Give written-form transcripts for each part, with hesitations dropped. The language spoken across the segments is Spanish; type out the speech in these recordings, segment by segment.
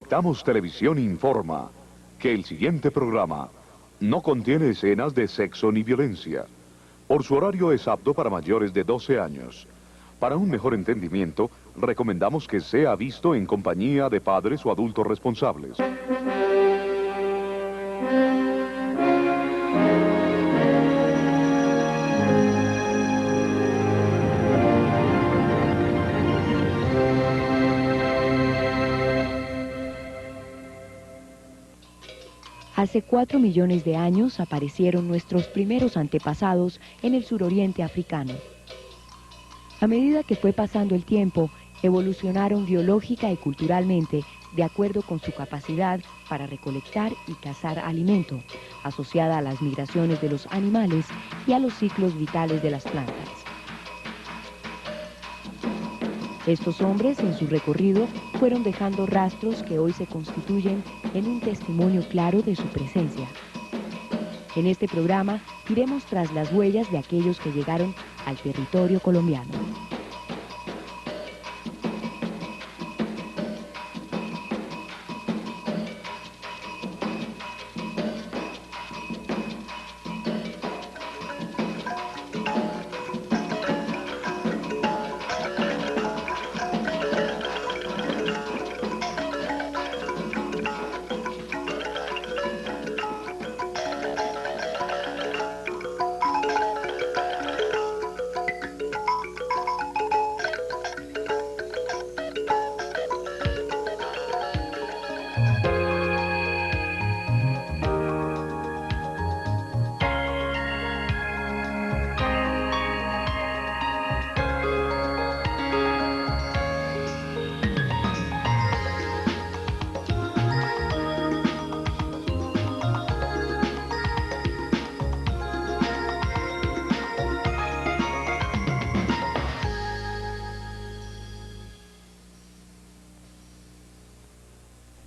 Conectamos Televisión informa que el siguiente programa no contiene escenas de sexo ni violencia. Por su horario es apto para mayores de 12 años. Para un mejor entendimiento, recomendamos que sea visto en compañía de padres o adultos responsables. Hace 4 millones de años aparecieron nuestros primeros antepasados en el suroriente africano. A medida que fue pasando el tiempo, evolucionaron biológica y culturalmente de acuerdo con su capacidad para recolectar y cazar alimento, asociada a las migraciones de los animales y a los ciclos vitales de las plantas. Estos hombres, en su recorrido, fueron dejando rastros que hoy se constituyen en un testimonio claro de su presencia. En este programa iremos tras las huellas de aquellos que llegaron al territorio colombiano.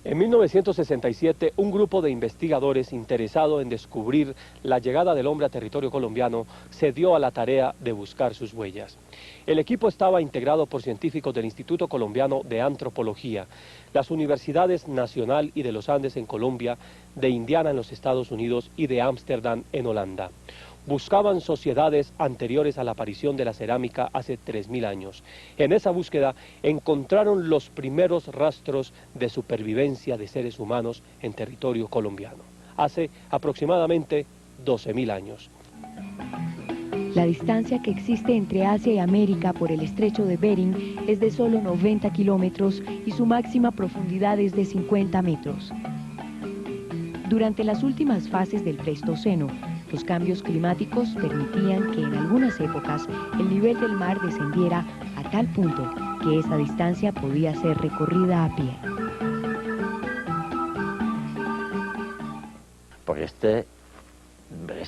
En 1967, un grupo de investigadores interesado en descubrir la llegada del hombre a territorio colombiano se dio a la tarea de buscar sus huellas. El equipo estaba integrado por científicos del Instituto Colombiano de Antropología, las Universidades Nacional y de los Andes en Colombia, de Indiana en los Estados Unidos y de Ámsterdam en Holanda. Buscaban sociedades anteriores a la aparición de la cerámica hace 3000 años. En esa búsqueda encontraron los primeros rastros de supervivencia de seres humanos en territorio colombiano, hace aproximadamente 12.000 años. La distancia que existe entre Asia y América por el estrecho de Bering es de solo 90 kilómetros y su máxima profundidad es de 50 metros. Durante las últimas fases del Pleistoceno, los cambios climáticos permitían que en algunas épocas el nivel del mar descendiera a tal punto que esa distancia podía ser recorrida a pie. Por este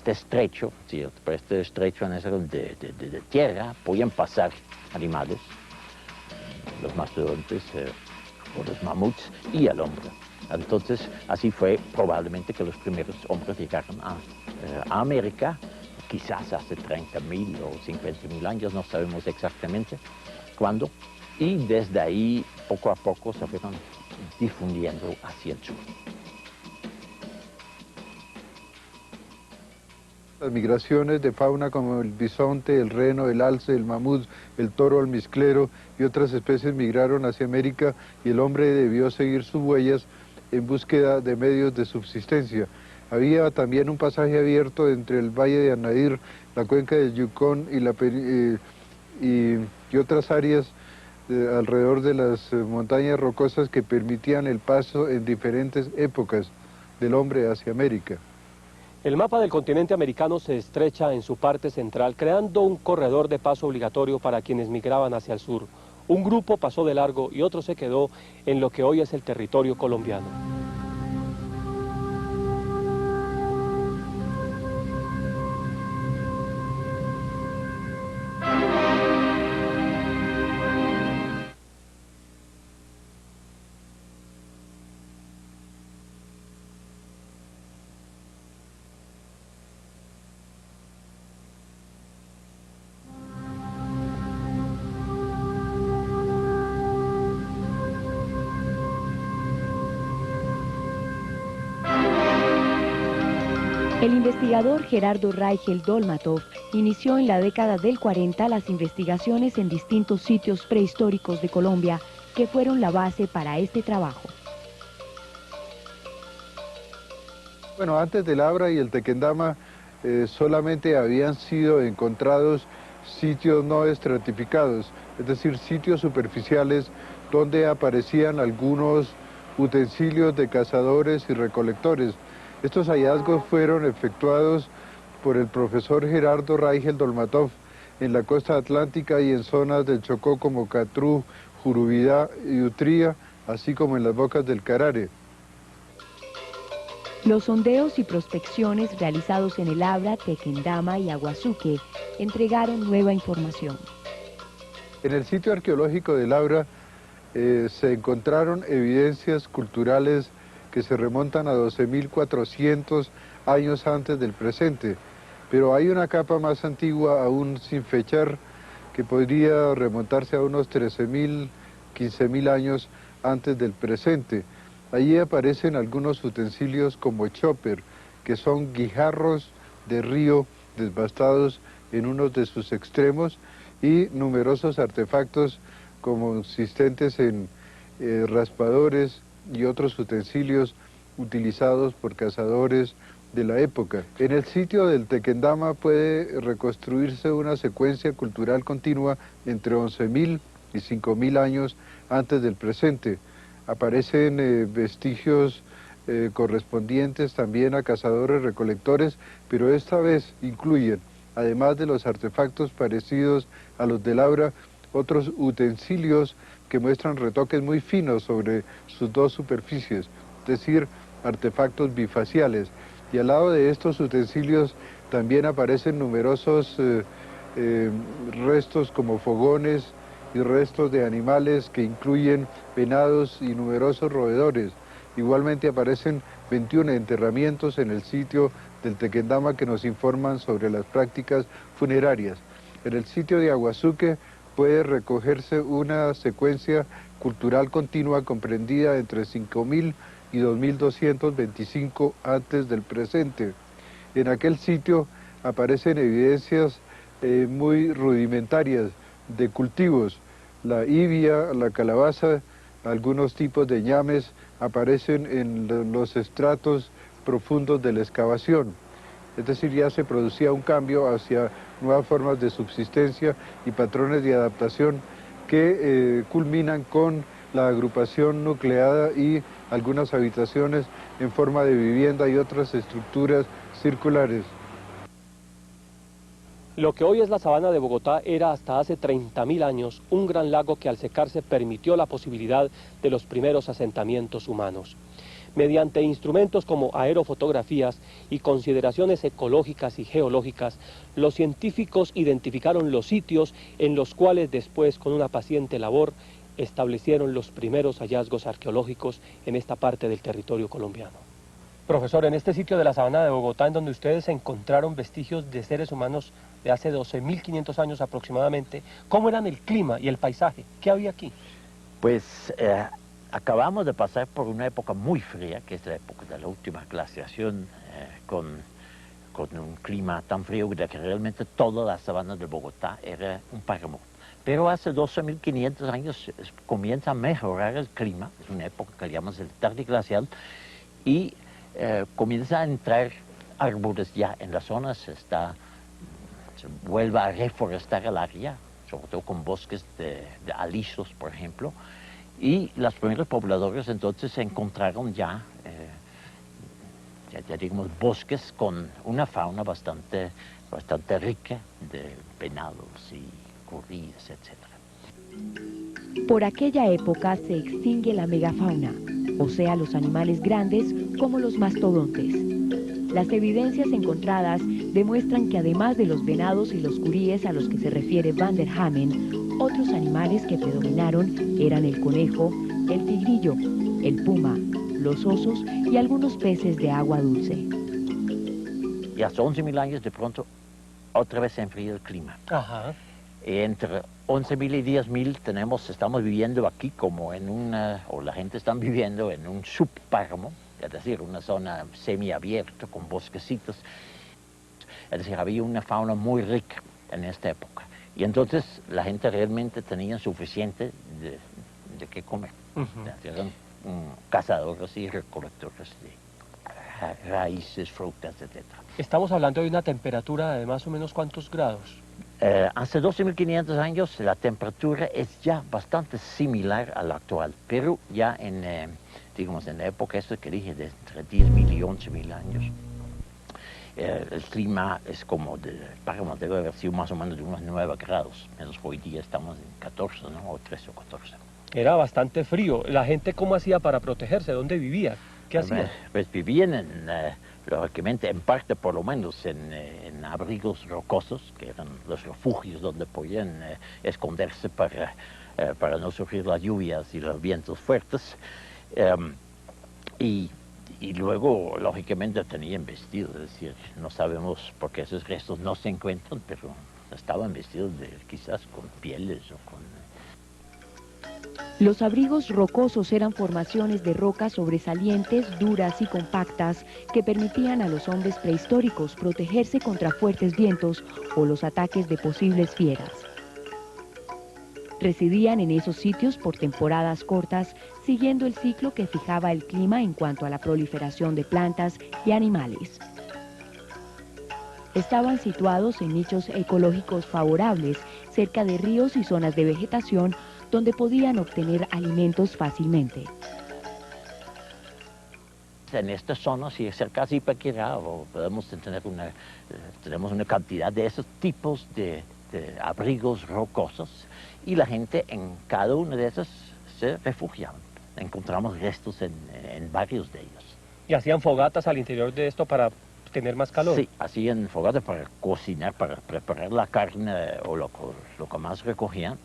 estrecho, ¿cierto? Por este estrecho de tierra podían pasar animales, los mastodontes o los mamuts y el hombre. Entonces, así fue probablemente que los primeros hombres llegaron a América, quizás hace 30.000 o 50.000 años, no sabemos exactamente cuándo, y desde ahí poco a poco se fueron difundiendo hacia el sur. Las migraciones de fauna como el bisonte, el reno, el alce, el mamut, el toro almizclero y otras especies migraron hacia América y el hombre debió seguir sus huellas en búsqueda de medios de subsistencia. Había también un pasaje abierto entre el valle de Anadir, la cuenca del Yukón y otras áreas alrededor de las montañas rocosas que permitían el paso en diferentes épocas del hombre hacia América. El mapa del continente americano se estrecha en su parte central, creando un corredor de paso obligatorio para quienes migraban hacia el sur. Un grupo pasó de largo y otro se quedó en lo que hoy es el territorio colombiano. El investigador Gerardo Reichel Dolmatov inició en la década del 40 las investigaciones en distintos sitios prehistóricos de Colombia que fueron la base para este trabajo. Bueno, antes del Abra y el Tequendama solamente habían sido encontrados sitios no estratificados, es decir, sitios superficiales donde aparecían algunos utensilios de cazadores y recolectores. Estos hallazgos fueron efectuados por el profesor Gerardo Reichel Dolmatov en la costa atlántica y en zonas del Chocó como Catrú, Jurubidá y Utría, así como en las bocas del Carare. Los sondeos y prospecciones realizados en el Abra, Tequendama y Aguazuque entregaron nueva información. En el sitio arqueológico del Abra se encontraron evidencias culturales que se remontan a 12.400 años antes del presente, pero hay una capa más antigua aún sin fechar que podría remontarse a unos 13.000, 15.000 años antes del presente. Allí aparecen algunos utensilios como chopper, que son guijarros de río desbastados en uno de sus extremos, y numerosos artefactos consistentes en raspadores y otros utensilios utilizados por cazadores de la época. En el sitio del Tequendama puede reconstruirse una secuencia cultural continua entre 11.000 y 5.000 años antes del presente. Aparecen vestigios correspondientes también a cazadores recolectores, pero esta vez incluyen, además de los artefactos parecidos a los del Abra, otros utensilios que muestran retoques muy finos sobre sus dos superficies, es decir, artefactos bifaciales. Y al lado de estos utensilios también aparecen numerosos restos como fogones y restos de animales que incluyen venados y numerosos roedores. Igualmente aparecen 21 enterramientos en el sitio del Tequendama que nos informan sobre las prácticas funerarias. En el sitio de Aguazuque puede recogerse una secuencia cultural continua comprendida entre 5.000 y 2.225 antes del presente. En aquel sitio aparecen evidencias muy rudimentarias de cultivos. La ibia, la calabaza, algunos tipos de ñames aparecen en los estratos profundos de la excavación. Es decir, ya se producía un cambio hacia nuevas formas de subsistencia y patrones de adaptación que culminan con la agrupación nucleada y algunas habitaciones en forma de vivienda y otras estructuras circulares. Lo que hoy es la sabana de Bogotá era hasta hace 30.000 años un gran lago que al secarse permitió la posibilidad de los primeros asentamientos humanos. Mediante instrumentos como aerofotografías y consideraciones ecológicas y geológicas, los científicos identificaron los sitios en los cuales después, con una paciente labor, establecieron los primeros hallazgos arqueológicos en esta parte del territorio colombiano. Profesor, en este sitio de la sabana de Bogotá, en donde ustedes encontraron vestigios de seres humanos de hace 12.500 años aproximadamente, ¿cómo eran el clima y el paisaje? ¿Qué había aquí? Pues acabamos de pasar por una época muy fría, que es la época de la última glaciación, con un clima tan frío de que realmente toda la sabana de Bogotá era un páramo. Pero hace 12.500 años comienza a mejorar el clima, es una época que llamamos el tardoglacial, y comienza a entrar árboles ya en las zonas, se vuelve a reforestar el área, sobre todo con bosques de alisos, por ejemplo, y los primeros pobladores entonces se encontraron ya digamos, bosques con una fauna bastante rica de venados y gorriones, etc. Por aquella época se extingue la megafauna, o sea, los animales grandes como los mastodontes. Las evidencias encontradas demuestran que además de los venados y los curíes a los que se refiere Van der Hamen, otros animales que predominaron eran el conejo, el tigrillo, el puma, los osos y algunos peces de agua dulce. Y hace 11.000 años de pronto otra vez se enfría el clima. Ajá. Entre 11.000 y 10.000 estamos viviendo aquí como en o la gente está viviendo en un subpáramo, es decir, una zona semiabierta con bosquecitos. Es decir, había una fauna muy rica en esta época. Y entonces la gente realmente tenía suficiente de qué comer. Eran cazadores y recolectores de raíces, frutas, etc. Estamos hablando de una temperatura de más o menos ¿cuántos grados? Hace 12.500 años la temperatura es ya bastante similar a la actual, pero ya digamos, en la época esta que dije, de entre 10.000 y 11.000 años, el clima es como debe haber sido más o menos de unos 9 grados, menos hoy día estamos en 14, ¿no? O 13 o 14. Era bastante frío. ¿La gente cómo hacía para protegerse? ¿Dónde vivía? ¿Qué hacían? Pues vivían, lógicamente, en parte por lo menos, en abrigos rocosos, que eran los refugios donde podían esconderse para no sufrir las lluvias y los vientos fuertes. Y luego, lógicamente, tenían vestidos, es decir, no sabemos por qué esos restos no se encuentran, pero estaban vestidos quizás con pieles o con... Los abrigos rocosos eran formaciones de rocas sobresalientes, duras y compactas que permitían a los hombres prehistóricos protegerse contra fuertes vientos o los ataques de posibles fieras. Residían en esos sitios por temporadas cortas, siguiendo el ciclo que fijaba el clima en cuanto a la proliferación de plantas y animales. Estaban situados en nichos ecológicos favorables, cerca de ríos y zonas de vegetación, donde podían obtener alimentos fácilmente. En esta zona, si cerca de Zipaquirá, podemos tener tenemos una cantidad de esos tipos de abrigos rocosos, y la gente en cada uno de esos se refugiaba. Encontramos restos en varios de ellos. ¿Y hacían fogatas al interior de esto para tener más calor? Sí, hacían fogatas para cocinar, para preparar la carne o lo que más recogían,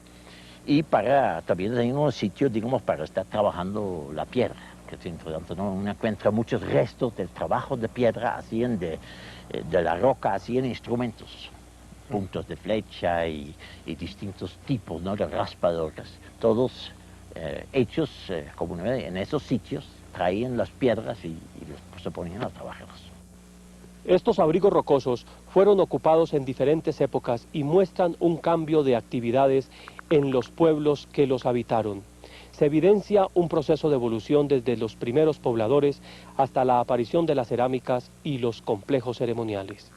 y para también tener un sitio, digamos, para estar trabajando la piedra, que es importante, ¿no? Uno encuentra muchos restos del trabajo de piedra, hacían de la roca, hacían instrumentos, puntos de flecha y distintos tipos, ¿no? De raspadores, todos hechos como en esos sitios, traían las piedras y se ponían a trabajarlas. Estos abrigos rocosos fueron ocupados en diferentes épocas y muestran un cambio de actividades en los pueblos que los habitaron. Se evidencia un proceso de evolución desde los primeros pobladores hasta la aparición de las cerámicas y los complejos ceremoniales.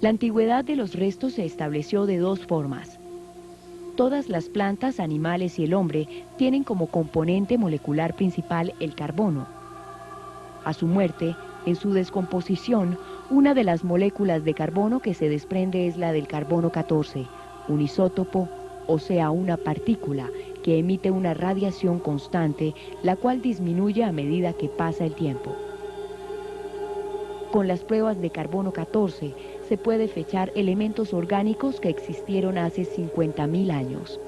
La antigüedad de los restos se estableció de dos formas. Todas las plantas, animales y el hombre tienen como componente molecular principal el carbono. A su muerte, en su descomposición, una de las moléculas de carbono que se desprende es la del carbono 14, un isótopo, o sea, una partícula que emite una radiación constante, la cual disminuye a medida que pasa el tiempo. Con las pruebas de carbono 14 se puede fechar elementos orgánicos que existieron hace 50.000 años.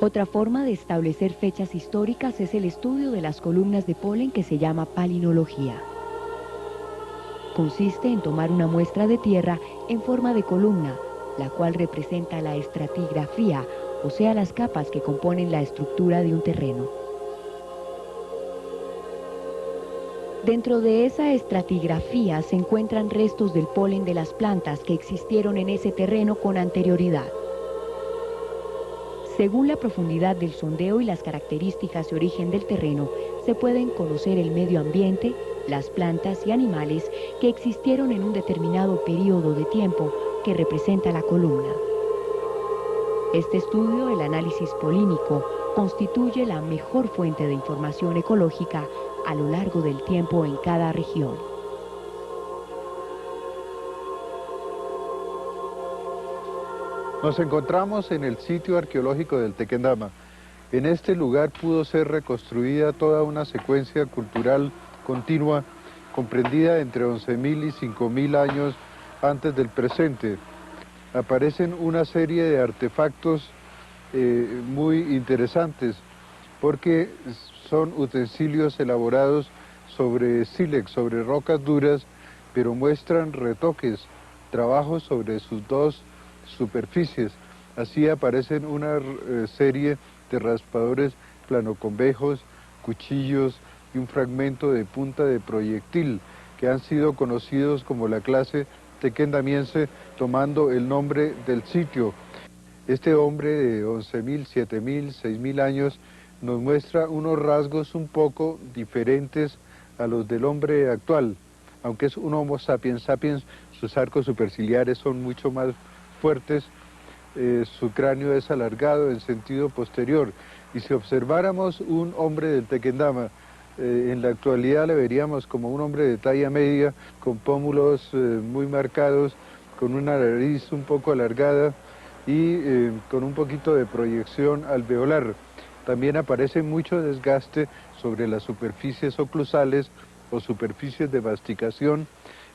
Otra forma de establecer fechas históricas es el estudio de las columnas de polen, que se llama palinología. Consiste en tomar una muestra de tierra en forma de columna, la cual representa la estratigrafía, o sea, las capas que componen la estructura de un terreno. Dentro de esa estratigrafía se encuentran restos del polen de las plantas que existieron en ese terreno con anterioridad. Según la profundidad del sondeo y las características de origen del terreno, se pueden conocer el medio ambiente, las plantas y animales que existieron en un determinado periodo de tiempo que representa la columna. Este estudio, el análisis polínico, constituye la mejor fuente de información ecológica a lo largo del tiempo en cada región. Nos encontramos en el sitio arqueológico del Tequendama. En este lugar pudo ser reconstruida toda una secuencia cultural continua comprendida entre 11.000 y 5.000 años antes del presente. Aparecen una serie de artefactos muy interesantes porque son utensilios elaborados sobre sílex, sobre rocas duras, pero muestran retoques, trabajos sobre sus dos superficies. Así aparecen una serie de raspadores planoconvejos, cuchillos y un fragmento de punta de proyectil que han sido conocidos como la clase tequendamiense, tomando el nombre del sitio. Este hombre de 11.000, 7.000, 6.000 años nos muestra unos rasgos un poco diferentes a los del hombre actual. Aunque es un Homo sapiens sapiens, sus arcos superciliares son mucho más fuertes, su cráneo es alargado en sentido posterior. Y si observáramos un hombre del Tequendama, en la actualidad le veríamos como un hombre de talla media, con pómulos muy marcados, con una nariz un poco alargada y con un poquito de proyección alveolar. También aparece mucho desgaste sobre las superficies oclusales o superficies de masticación.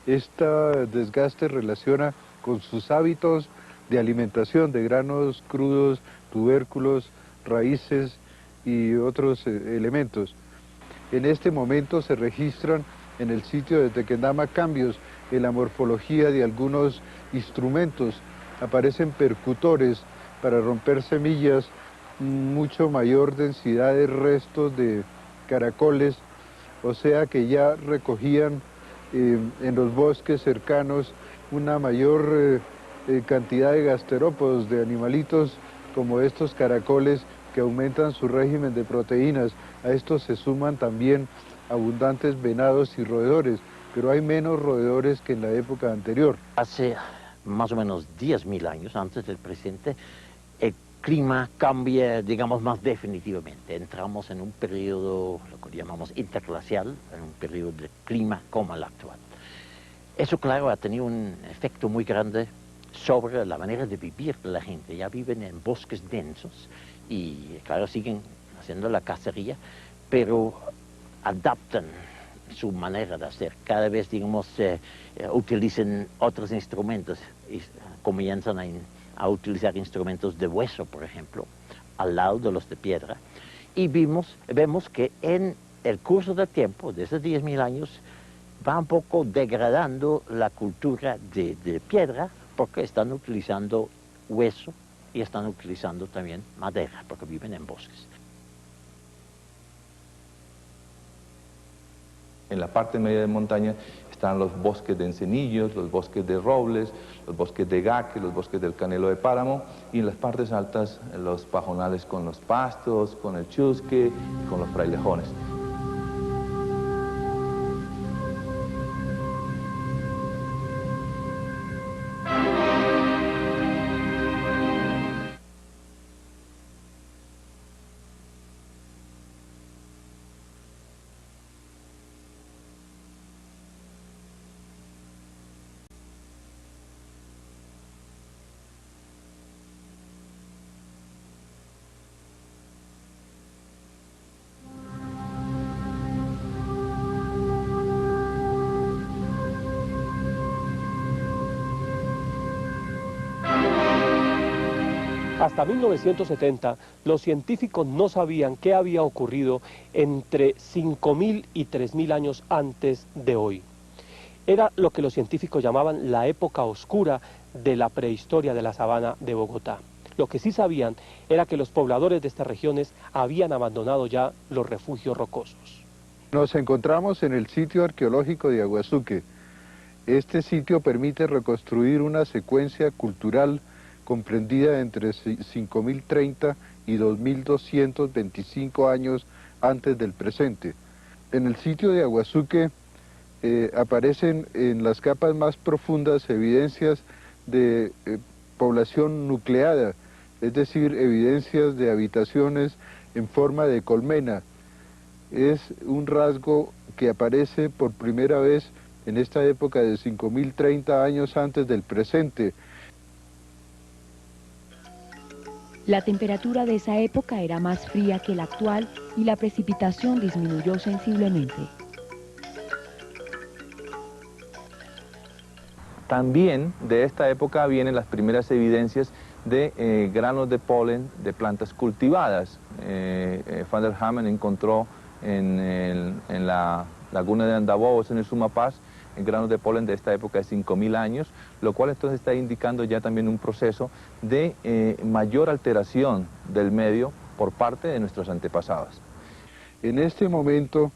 Este desgaste relaciona con sus hábitos de alimentación de granos crudos, tubérculos, raíces y otros elementos. En este momento se registran en el sitio de Tequendama cambios en la morfología de algunos instrumentos. Aparecen percutores para romper semillas, mucho mayor densidad de restos de caracoles, o sea que ya recogían en los bosques cercanos una mayor cantidad de gasterópodos, de animalitos como estos caracoles que aumentan su régimen de proteínas. A estos se suman también abundantes venados y roedores, pero hay menos roedores que en la época anterior. Hace más o menos 10.000 años antes del presente, el clima cambia, digamos, más definitivamente. Entramos en un periodo, lo que llamamos interglacial, en un periodo de clima como el actual. Eso, claro, ha tenido un efecto muy grande sobre la manera de vivir de la gente. Ya viven en bosques densos y, claro, siguen haciendo la cacería, pero adaptan su manera de hacer. Cada vez, digamos, utilizan otros instrumentos y comienzan a utilizar instrumentos de hueso, por ejemplo, al lado de los de piedra. Y vemos que en el curso del tiempo, de esos 10.000 años, va un poco degradando la cultura de piedra, porque están utilizando hueso y están utilizando también madera, porque viven en bosques. En la parte media de montaña están los bosques de encenillos, los bosques de robles, los bosques de gaque, los bosques del canelo de páramo, y en las partes altas los pajonales con los pastos, con el chusque y con los frailejones. Hasta 1970, los científicos no sabían qué había ocurrido entre 5.000 y 3.000 años antes de hoy. Era lo que los científicos llamaban la época oscura de la prehistoria de la sabana de Bogotá. Lo que sí sabían era que los pobladores de estas regiones habían abandonado ya los refugios rocosos. Nos encontramos en el sitio arqueológico de Aguazuque. Este sitio permite reconstruir una secuencia cultural comprendida entre 5.030 y 2.225 años antes del presente. En el sitio de Aguazuque aparecen en las capas más profundas evidencias de población nucleada, es decir, evidencias de habitaciones en forma de colmena. Es un rasgo que aparece por primera vez en esta época de 5.030 años antes del presente. La temperatura de esa época era más fría que la actual y la precipitación disminuyó sensiblemente. También de esta época vienen las primeras evidencias de granos de polen de plantas cultivadas. Van der Hamen encontró en la laguna de Andabobos, en el Sumapaz, granos de polen de esta época de 5.000 años, lo cual entonces está indicando ya también un proceso de mayor alteración del medio por parte de nuestros antepasados. En este momento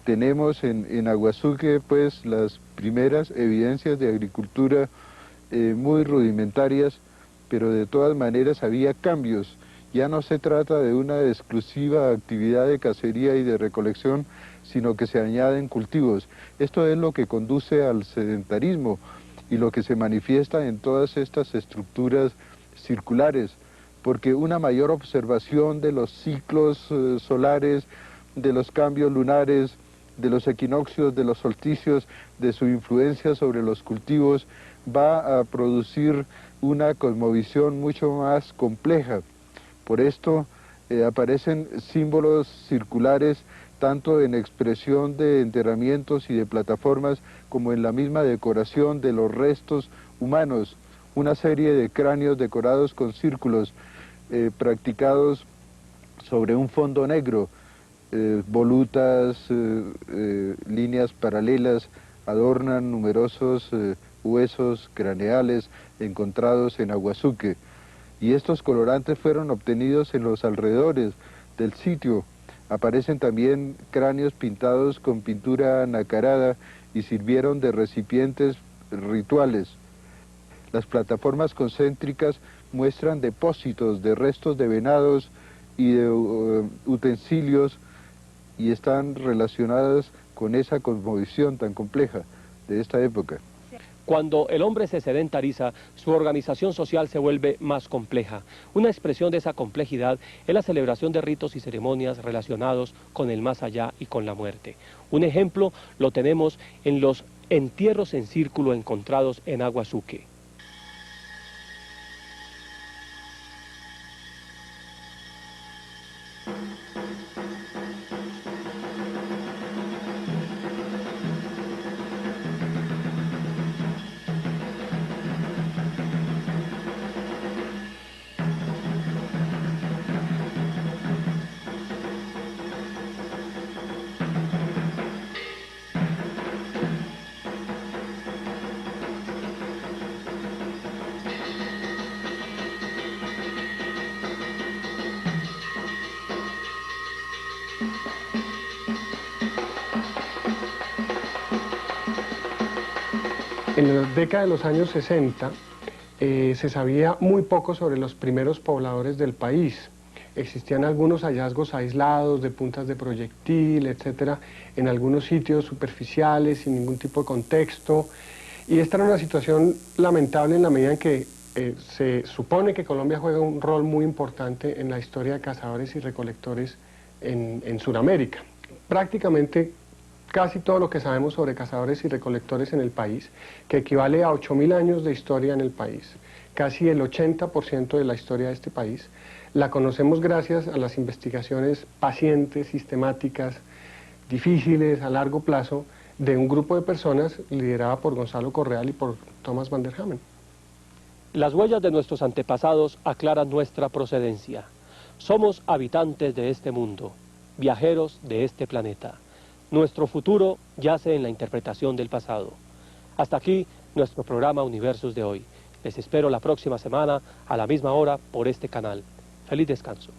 tenemos en Aguazuque pues las primeras evidencias de agricultura muy rudimentarias, pero de todas maneras había cambios. Ya no se trata de una exclusiva actividad de cacería y de recolección, sino que se añaden cultivos. Esto es lo que conduce al sedentarismo y lo que se manifiesta en todas estas estructuras circulares, porque una mayor observación de los ciclos solares, de los cambios lunares, de los equinoccios, de los solsticios, de su influencia sobre los cultivos, va a producir una cosmovisión mucho más compleja. Por esto aparecen símbolos circulares tanto en expresión de enterramientos y de plataformas como en la misma decoración de los restos humanos, una serie de cráneos decorados con círculos practicados sobre un fondo negro, volutas, líneas paralelas adornan numerosos huesos craneales encontrados en Aguazuque, y estos colorantes fueron obtenidos en los alrededores del sitio. Aparecen también cráneos pintados con pintura nacarada y sirvieron de recipientes rituales. Las plataformas concéntricas muestran depósitos de restos de venados y de utensilios y están relacionadas con esa cosmovisión tan compleja de esta época. Cuando el hombre se sedentariza, su organización social se vuelve más compleja. Una expresión de esa complejidad es la celebración de ritos y ceremonias relacionados con el más allá y con la muerte. Un ejemplo lo tenemos en los entierros en círculo encontrados en Aguazuque. En la década de los años 60 se sabía muy poco sobre los primeros pobladores del país. Existían algunos hallazgos aislados de puntas de proyectil, etcétera, en algunos sitios superficiales, sin ningún tipo de contexto. Y esta era una situación lamentable en la medida en que se supone que Colombia juega un rol muy importante en la historia de cazadores y recolectores en Sudamérica. Prácticamente casi todo lo que sabemos sobre cazadores y recolectores en el país, que equivale a 8.000 años de historia en el país, casi el 80% de la historia de este país, la conocemos gracias a las investigaciones pacientes, sistemáticas, difíciles, a largo plazo, de un grupo de personas liderada por Gonzalo Correal y por Thomas van der Hamen. Las huellas de nuestros antepasados aclaran nuestra procedencia. Somos habitantes de este mundo, viajeros de este planeta. Nuestro futuro yace en la interpretación del pasado. Hasta aquí nuestro programa Universos de hoy. Les espero la próxima semana a la misma hora por este canal. Feliz descanso.